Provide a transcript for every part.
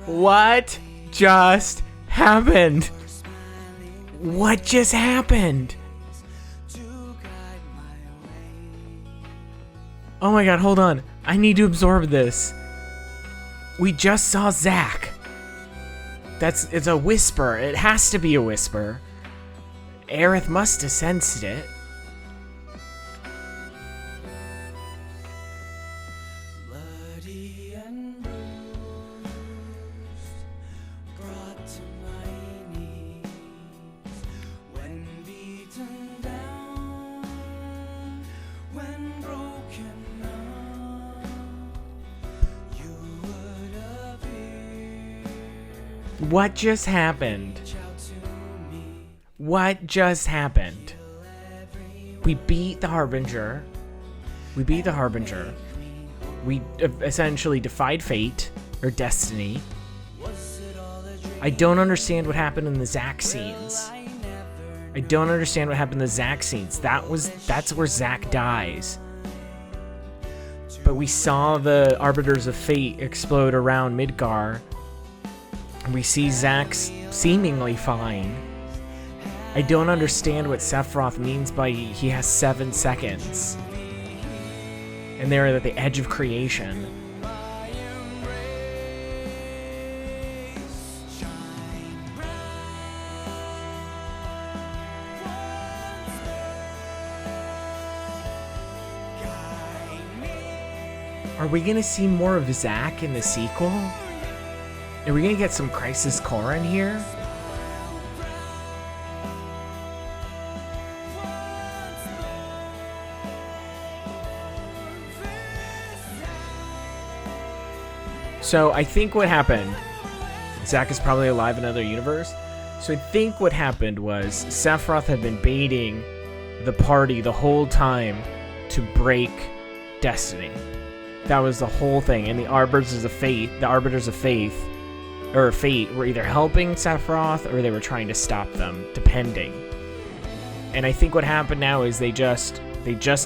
What just happened? What just happened? Oh my god, hold on. I need to absorb this. We just saw Zack. It's a whisper. It has to be a whisper. Aerith must have sensed it. What just happened? What just happened? We beat the Harbinger. We essentially defied fate, or destiny. I don't understand what happened in the Zack scenes. That's where Zack dies. But we saw the Arbiters of Fate explode around Midgar. We see Zack's seemingly fine. I don't understand what Sephiroth means by he has 7 seconds. And they're at the edge of creation. Are we gonna see more of Zack in the sequel? Are we gonna get some Crisis Core in here? So I think what happened, Zack is probably alive in another universe. So I think what happened was Sephiroth had been baiting the party the whole time to break Destiny. That was the whole thing. And the Arbiters of Fate, were either helping Sephiroth or they were trying to stop them, depending. And I think what happened now is they just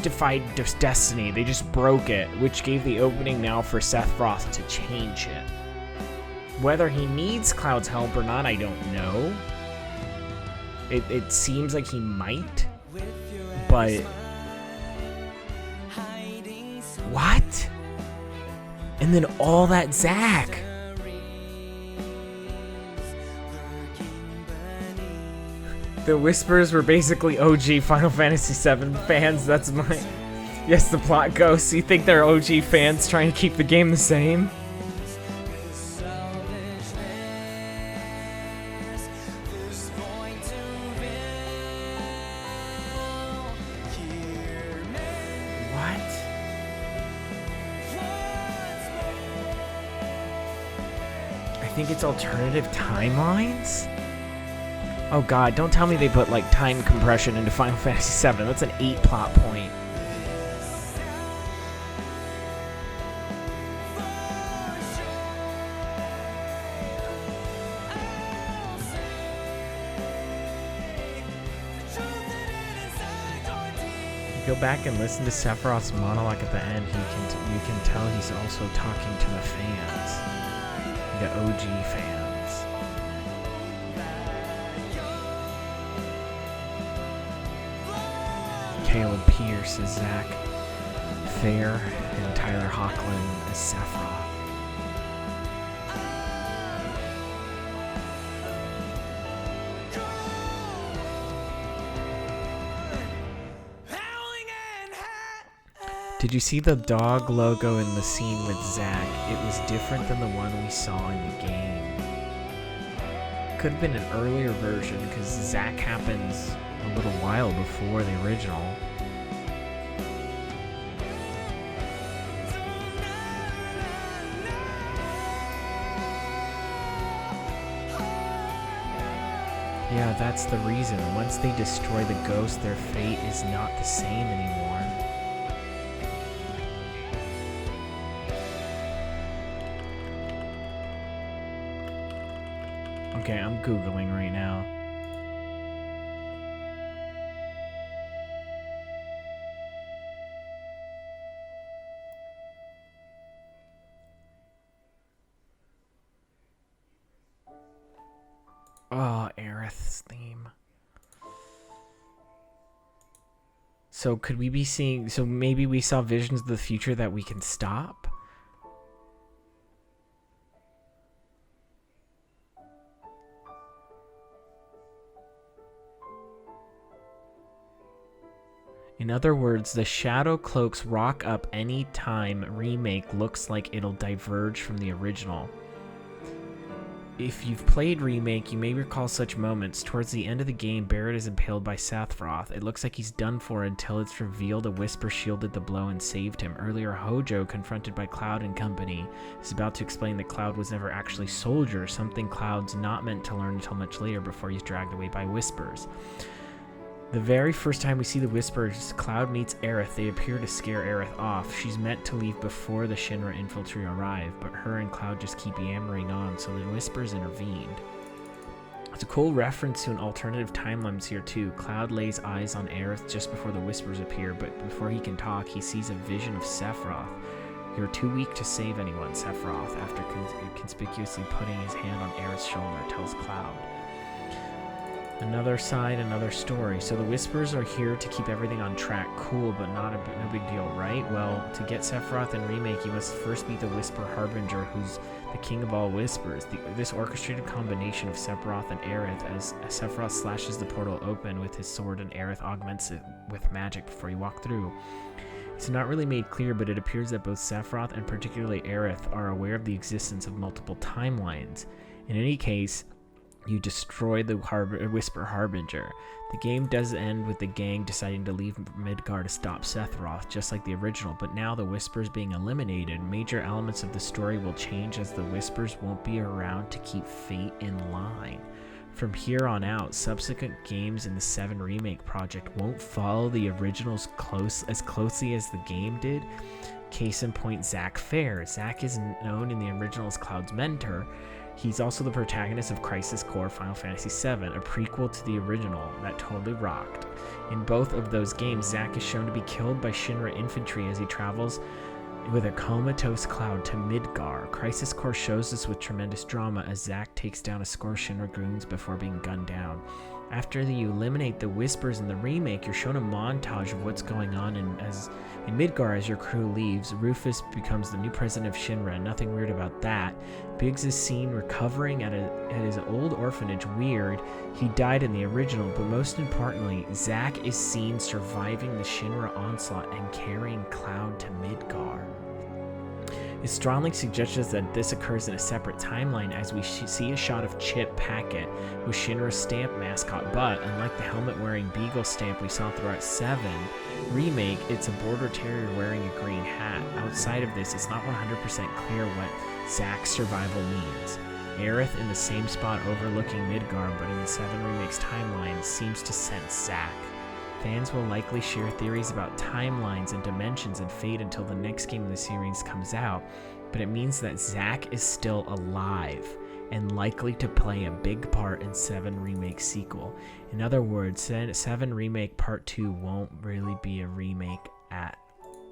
defied Destiny. They just broke it, which gave the opening now for Sephiroth to change it. Whether he needs Cloud's help or not, I don't know. It seems like he might, but what? And then all that Zack. The whispers were basically OG Final Fantasy VII fans. That's my... Yes, the plot ghosts. You think they're OG fans trying to keep the game the same? What? I think it's alternative timelines? Oh god, don't tell me they put, like, time compression into Final Fantasy VII. That's an 8 plot point. Go back and listen to Sephiroth's monologue at the end. You can tell he's also talking to the fans. The OG fans. Caleb Pierce as Zack, Fair, and Tyler Hoechlin as Sephiroth. Did you see the dog logo in the scene with Zack? It was different than the one we saw in the game. Could have been an earlier version because Zack happens a little while before the original. Yeah, that's the reason. Once they destroy the ghost, their fate is not the same anymore. Okay, I'm Googling right now. Oh, Aerith's theme. So could we be seeing... So maybe we saw visions of the future that we can stop? In other words, the shadow cloaks rock up any time Remake looks like it'll diverge from the original. If you've played Remake, you may recall such moments. Towards the end of the game, Barret is impaled by Sephiroth. It looks like he's done for until it's revealed a whisper shielded the blow and saved him. Earlier, Hojo, confronted by Cloud and company, is about to explain that Cloud was never actually Soldier, something Cloud's not meant to learn until much later before he's dragged away by whispers. The very first time we see the Whispers, Cloud meets Aerith. They appear to scare Aerith off. She's meant to leave before the Shinra infantry arrive, but her and Cloud just keep yammering on, so the Whispers intervened. It's a cool reference to an alternative timelines here too. Cloud lays eyes on Aerith just before the Whispers appear, but before he can talk, he sees a vision of Sephiroth. "You're too weak to save anyone," Sephiroth, after conspicuously putting his hand on Aerith's shoulder, tells Cloud. Another side, another story. So the Whispers are here to keep everything on track. Cool, but no big deal, right? Well, to get Sephiroth in Remake, you must first meet the Whisper Harbinger, who's the king of all Whispers. This orchestrated combination of Sephiroth and Aerith, as Sephiroth slashes the portal open with his sword and Aerith augments it with magic before you walk through. It's not really made clear, but it appears that both Sephiroth and particularly Aerith are aware of the existence of multiple timelines. In any case, you destroy the Whisper Harbinger. The game does end with the gang deciding to leave Midgar to stop Sephiroth, just like the original, but now the Whispers being eliminated, major elements of the story will change as the Whispers won't be around to keep fate in line. From here on out, subsequent games in the 7 Remake project won't follow the originals as closely as the game did. Case in point, Zack Fair. Zack is known in the original as Cloud's mentor. He's also the protagonist of Crisis Core Final Fantasy VII, a prequel to the original that totally rocked. In both of those games, Zack is shown to be killed by Shinra infantry as he travels with a comatose Cloud to Midgar. Crisis Core shows this with tremendous drama as Zack takes down a score of Shinra goons before being gunned down. After you eliminate the Whispers in the Remake, you're shown a montage of what's going on in Midgar as your crew leaves. Rufus becomes the new president of Shinra. Nothing weird about that. Biggs is seen recovering at his old orphanage. Weird. He died in the original, but most importantly, Zack is seen surviving the Shinra onslaught and carrying Cloud to Midgar. It strongly suggests that this occurs in a separate timeline as we see a shot of Chip Packet with Shinra's stamp mascot, but unlike the helmet-wearing Beagle stamp we saw throughout 7 Remake, it's a border terrier wearing a green hat. Outside of this, it's not 100% clear what Zack's survival means. Aerith, in the same spot overlooking Midgar, but in the 7 Remake's timeline, seems to sense Zack. Fans will likely share theories about timelines and dimensions and fate until the next game in the series comes out, but it means that Zack is still alive and likely to play a big part in 7 Remake sequel. In other words, 7 Remake Part 2 won't really be a remake at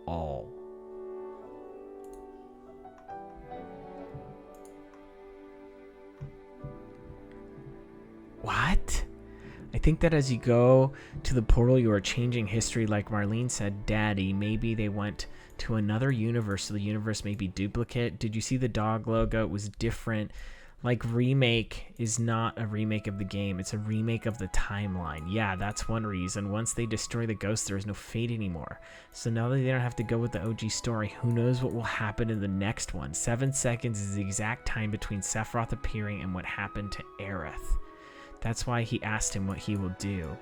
all. What? I think that as you go to the portal, you are changing history, like Marlene said, Daddy. Maybe they went to another universe, so the universe may be duplicate. Did you see the dog logo? It was different. Like, Remake is not a remake of the game. It's a remake of the timeline. Yeah, that's one reason. Once they destroy the ghost, there is no fate anymore. So now that they don't have to go with the OG story, who knows what will happen in the next one. 7 seconds is the exact time between Sephiroth appearing and what happened to Aerith. That's why he asked him what he will do.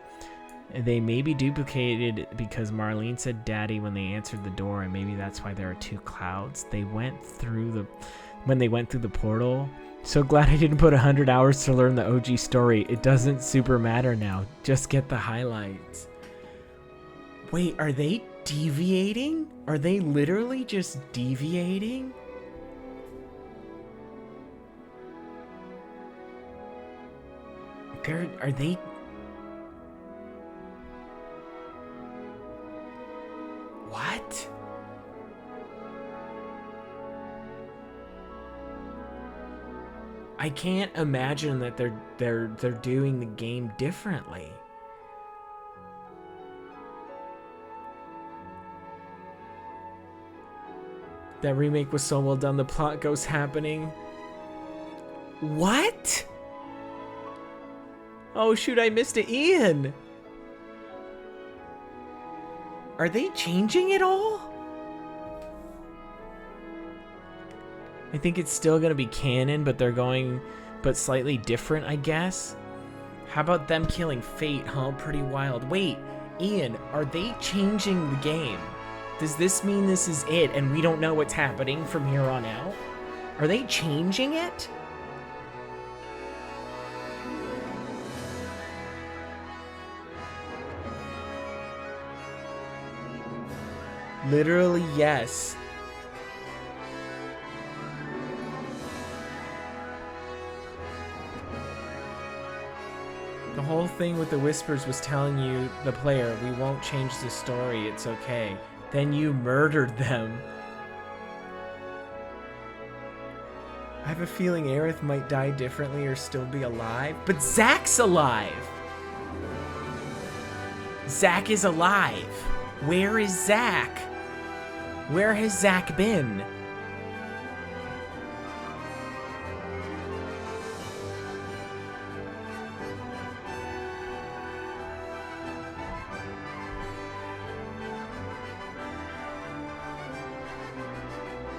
They may be duplicated because Marlene said Daddy when they answered the door, and maybe that's why there are 2 Clouds. When they went through the portal. So glad I didn't put 100 hours to learn the OG story. It doesn't super matter now. Just get the highlights. Wait, are they deviating? Are they literally just deviating? Are they... What? I can't imagine that they're doing the game differently. That remake was so well done, the plot ghost happening. What? Oh shoot, I missed it. Ian! Are they changing it all? I think it's still gonna be canon, but but slightly different, I guess. How about them killing Fate, huh? Pretty wild. Wait, Ian, are they changing the game? Does this mean this is it and we don't know what's happening from here on out? Are they changing it? Literally, yes. The whole thing with the whispers was telling you, the player, we won't change the story, it's okay. Then you murdered them. I have a feeling Aerith might die differently or still be alive. But Zack's alive! Zack is alive! Where is Zack? Where has Zack been?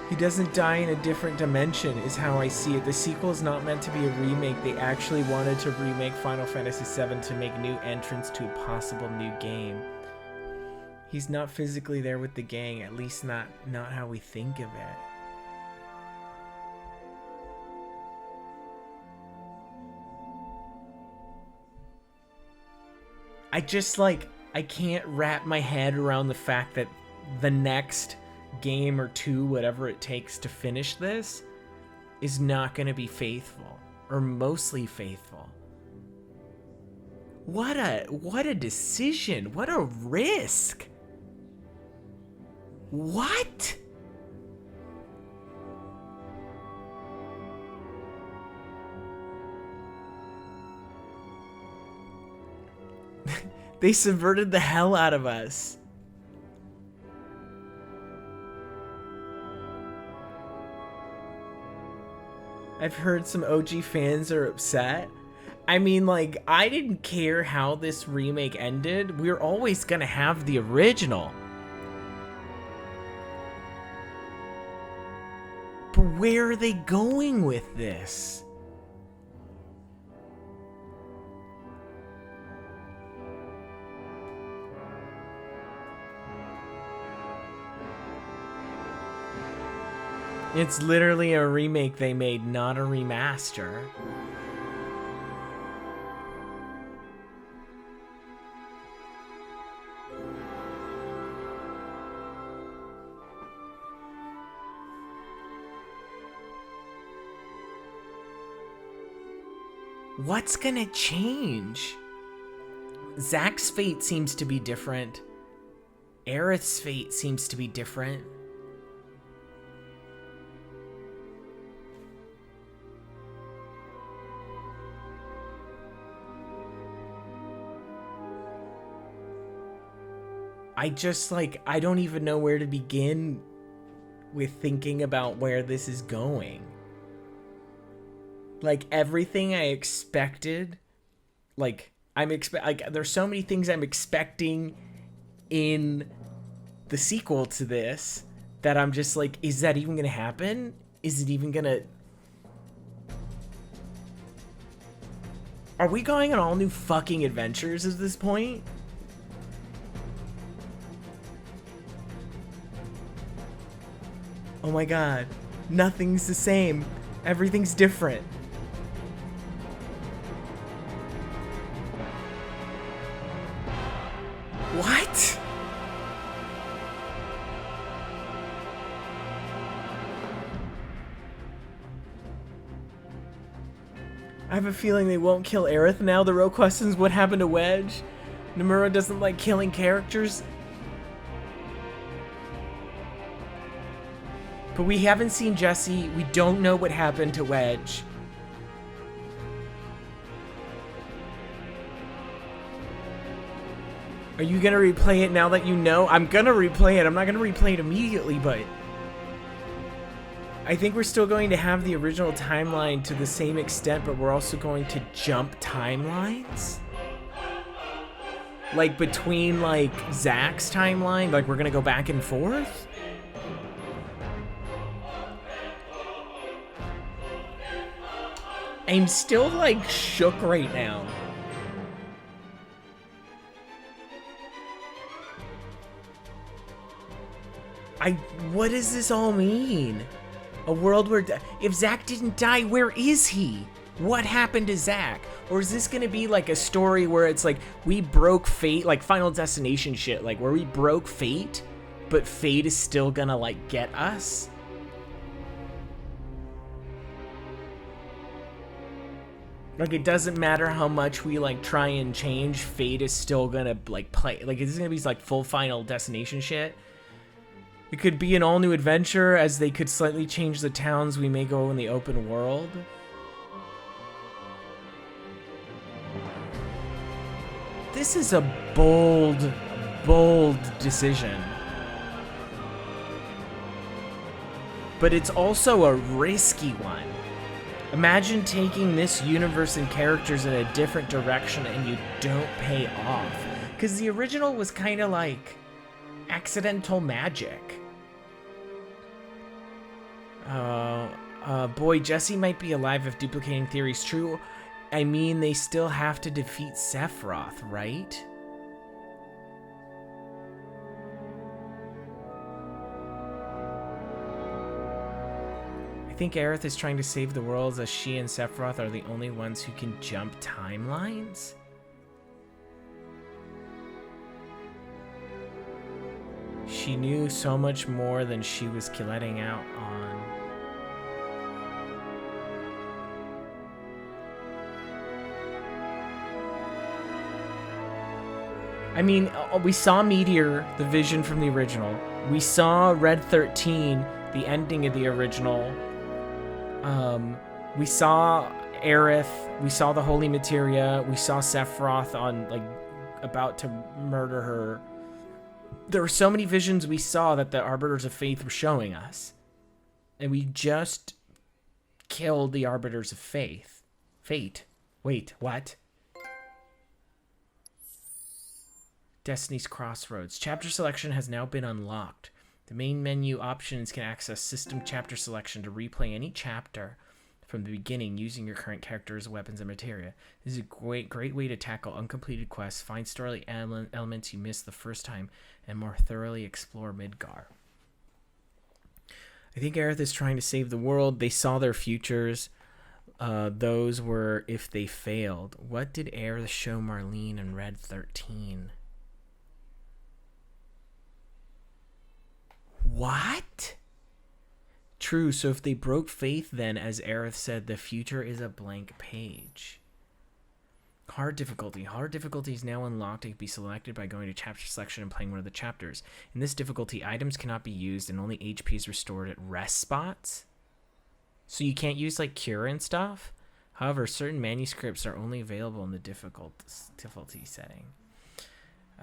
He doesn't die in a different dimension, is how I see it. The sequel is not meant to be a remake. They actually wanted to remake Final Fantasy VII to make new entrants to a possible new game. He's not physically there with the gang, at least not how we think of it. I can't wrap my head around the fact that the next game or two, whatever it takes to finish this, is not going to be faithful, or mostly faithful. What a decision. What a risk. What? They subverted the hell out of us. I've heard some OG fans are upset. I mean, like, I didn't care how this remake ended. We're always gonna have the original. But where are they going with this? It's literally a remake they made, not a remaster. What's gonna change? Zack's fate seems to be different. Aerith's fate seems to be different. I don't even know where to begin with thinking about where this is going. Like, everything I expected, there's so many things I'm expecting in the sequel to this that I'm just like, is that even gonna happen? Is it even gonna... Are we going on all new fucking adventures at this point? Oh my god. Nothing's the same. Everything's different. What? I have a feeling they won't kill Aerith now. The real question is what happened to Wedge? Nomura doesn't like killing characters. But we haven't seen Jesse. We don't know what happened to Wedge. Are you gonna replay it now that you know? I'm gonna replay it. I'm not gonna replay it immediately, but I think we're still going to have the original timeline to the same extent, but we're also going to jump timelines. Like between like Zack's timeline, like we're gonna go back and forth. I'm still like shook right now. What does this all mean? A world where, if Zack didn't die, where is he? What happened to Zack? Or is this gonna be like a story where it's like, we broke fate, like Final Destination shit, like where we broke fate, but fate is still gonna like get us? Like, it doesn't matter how much we like try and change, fate is still gonna like play. Like, is this gonna be like full Final Destination shit? It could be an all-new adventure, as they could slightly change the towns. We may go in the open world. This is a bold, bold decision. But it's also a risky one. Imagine taking this universe and characters in a different direction and you don't pay off. Because the original was kind of like accidental magic. Boy, Jesse might be alive if duplicating theory's true. I mean, they still have to defeat Sephiroth, right? I think Aerith is trying to save the world, as she and Sephiroth are the only ones who can jump timelines? She knew so much more than she was letting out on. I mean, we saw Meteor, the vision from the original. We saw Red 13, the ending of the original. We saw Aerith. We saw the Holy Materia. We saw Sephiroth on, like, about to murder her. There were so many visions we saw that the Arbiters of Faith were showing us. And we just killed the Arbiters of Fate. Wait, what? Destiny's Crossroads. Chapter selection has now been unlocked. The main menu options can access system chapter selection to replay any chapter from the beginning using your current characters, weapons, and materia. This is a great way to tackle uncompleted quests, find story elements you missed the first time, and more thoroughly explore Midgar. I think Aerith is trying to save the world. They saw their futures. Those were if they failed. What did Aerith show Marlene in Red 13? What? True, so if they broke faith, then, as Aerith said, the future is a blank page. Hard difficulty. Hard difficulty is now unlocked. It can be selected by going to chapter selection and playing one of the chapters. In this difficulty, items cannot be used and only HP is restored at rest spots. So you can't use, like, cure and stuff? However, certain manuscripts are only available in the difficulty setting.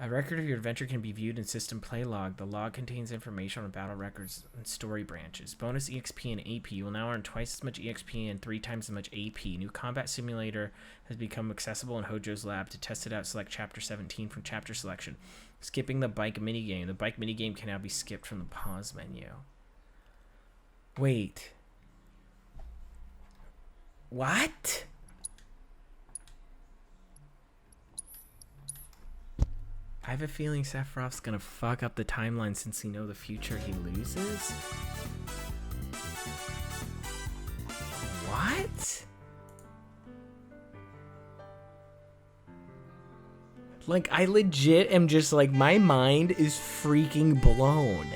A record of your adventure can be viewed in System Play Log. The log contains information on battle records and story branches. Bonus EXP and AP. You will now earn twice as much EXP and 3 times as much AP. New combat simulator has become accessible in Hojo's lab. To test it out, select Chapter 17 from Chapter Selection. Skipping the bike minigame. The bike minigame can now be skipped from the pause menu. Wait. What? I have a feeling Sephiroth's gonna fuck up the timeline since we know the future he loses. What? Like, I legit am just like, my mind is freaking blown.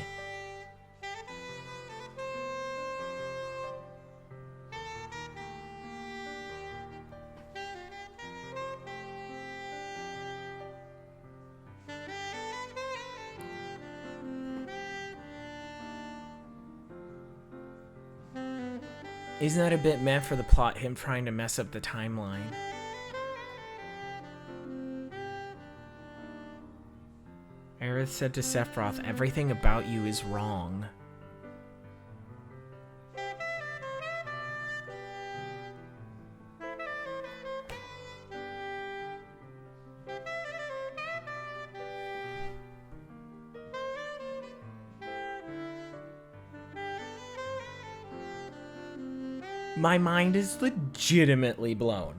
Isn't that a bit meh for the plot, him trying to mess up the timeline? Aerith said to Sephiroth, "Everything about you is wrong." My mind is legitimately blown.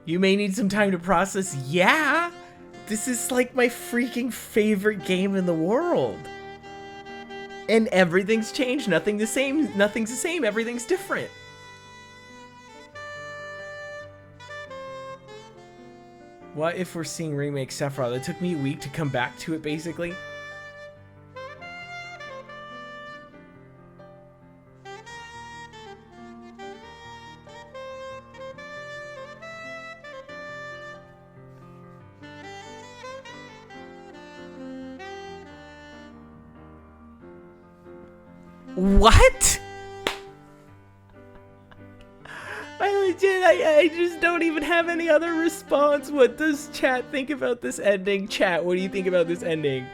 You may need some time to process. Yeah, this is like my freaking favorite game in the world. And everything's changed. Nothing's the same. Everything's different. What if we're seeing Remake Sephiroth? It took me a week to come back to it, basically. What? I just don't even have any other response. What does chat think about this ending? Chat, what do you think about this ending?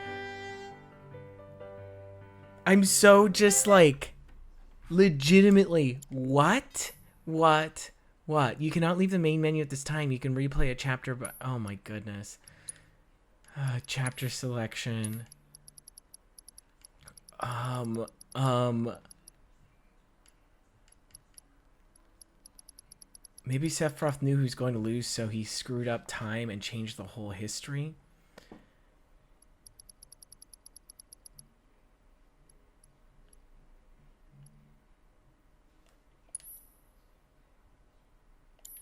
I'm so just like, legitimately, what? You cannot leave the main menu at this time. You can replay a chapter, but oh my goodness. Chapter selection. Maybe Sephiroth knew who's going to lose, so he screwed up time and changed the whole history.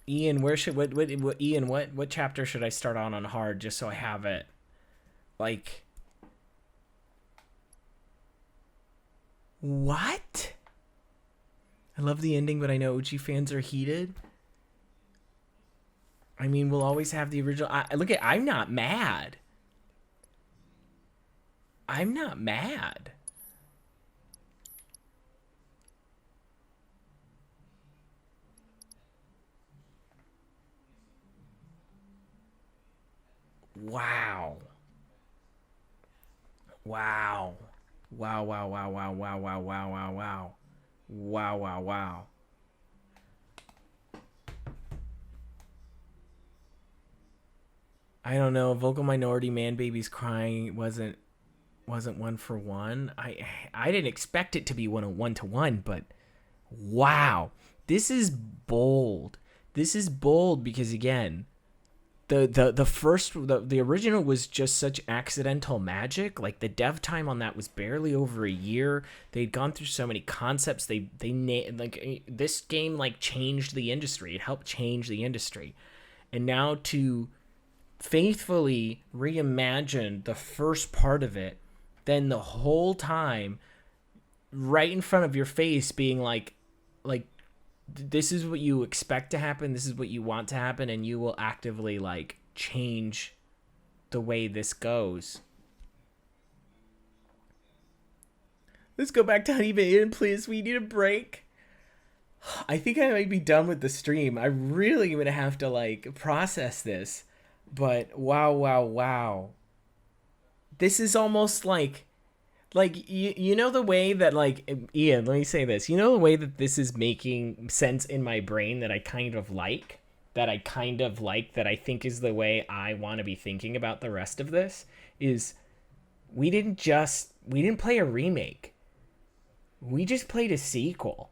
Ian, what chapter should I start on hard just so I have it? Like, what? I love the ending, but I know OG fans are heated. I mean, we'll always have the original. I'm not mad. I'm not mad. Wow. Wow. Wow, wow, wow, wow, wow, wow, wow, wow, wow. Wow, wow, wow. I don't know. Vocal minority man babies crying wasn't 1-for-1. I didn't expect it to be 1-to-1, but wow. This is bold. This is bold because again, the original was just such accidental magic. Like the dev time on that was barely over a year. They'd gone through so many concepts. Like this game like changed the industry. It helped change the industry. And now to faithfully reimagine the first part of it, then the whole time right in front of your face being like this is what you expect to happen, this is what you want to happen, and you will actively like change the way this goes. Let's go back to Honey Bacon, please. We need a break. I think I might be done with the stream. I really gonna have to like process this. But wow. This is almost like you know the way that like Ian, let me say this. You know the way that this is making sense in my brain that I kind of like, that I think is the way I want to be thinking about the rest of this is we didn't play a remake. We just played a sequel.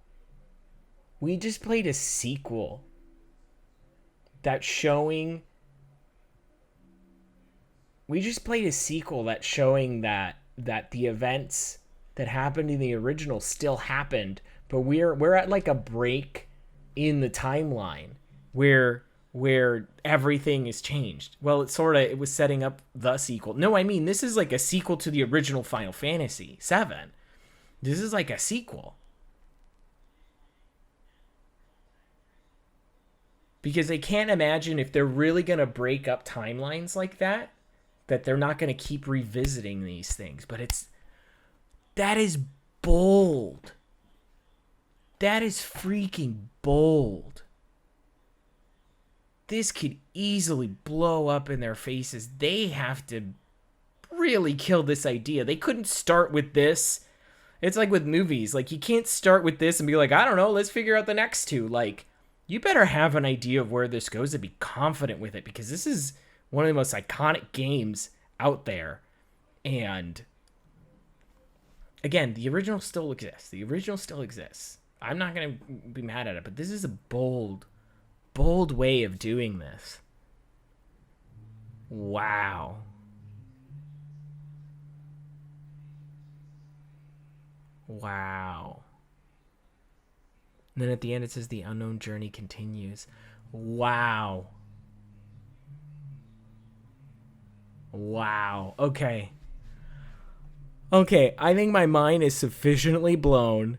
That's showing that the events that happened in the original still happened, but we're at like a break in the timeline where everything is changed. Well, it was setting up the sequel. No, I mean this is like a sequel to the original Final Fantasy VII. This is like a sequel. Because I can't imagine if they're really going to break up timelines like that they're not going to keep revisiting these things. But it's... That is bold. That is freaking bold. This could easily blow up in their faces. They have to really kill this idea. They couldn't start with this. It's like with movies. Like, you can't start with this and be like, I don't know, let's figure out the next two. Like, you better have an idea of where this goes and be confident with it, because this is one of the most iconic games out there. And again, the original still exists. I'm not going to be mad at it, but this is a bold way of doing this. Wow. Wow. And then at the end it says the unknown journey continues. Wow. Okay, I think my mind is sufficiently blown